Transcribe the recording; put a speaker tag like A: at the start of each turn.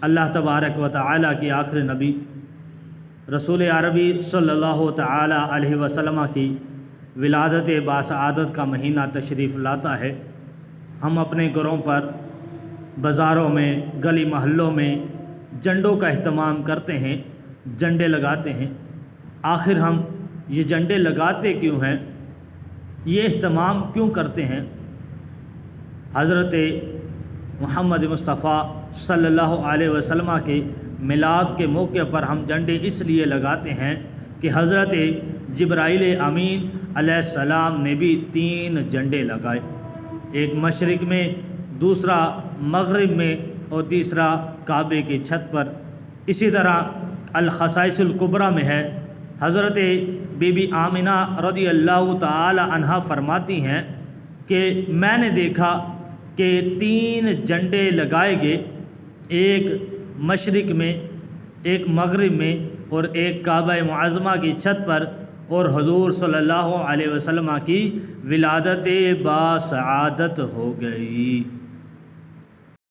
A: اللہ تبارک و تعالی کی آخری نبی رسول عربی صلی اللہ تعالی علیہ وسلم کی ولادت باسعادت کا مہینہ تشریف لاتا ہے۔ ہم اپنے گھروں پر، بازاروں میں، گلی محلوں میں جھنڈوں کا اہتمام کرتے ہیں، جھنڈے لگاتے ہیں۔ آخر ہم یہ جھنڈے لگاتے کیوں ہیں؟ یہ اہتمام کیوں کرتے ہیں؟ حضرت محمد مصطفیٰ صلی اللہ علیہ وسلم کے میلاد کے موقع پر ہم جھنڈے اس لیے لگاتے ہیں کہ حضرت جبرائیل امین علیہ السلام نے بھی 3 جھنڈے لگائے، ایک مشرق میں، دوسرا مغرب میں اور تیسرا کعبے کی چھت پر۔ اسی طرح الخصائص الکبریٰ میں ہے، حضرت بی بی آمنہ رضی اللہ تعالی عنہا فرماتی ہیں کہ میں نے دیکھا کہ 3 جھنڈے لگائے گئے، ایک مشرق میں، ایک مغرب میں اور ایک کعبہ معظمہ کی چھت پر، اور حضور صلی اللہ علیہ وسلم کی ولادت باسعادت ہو گئی۔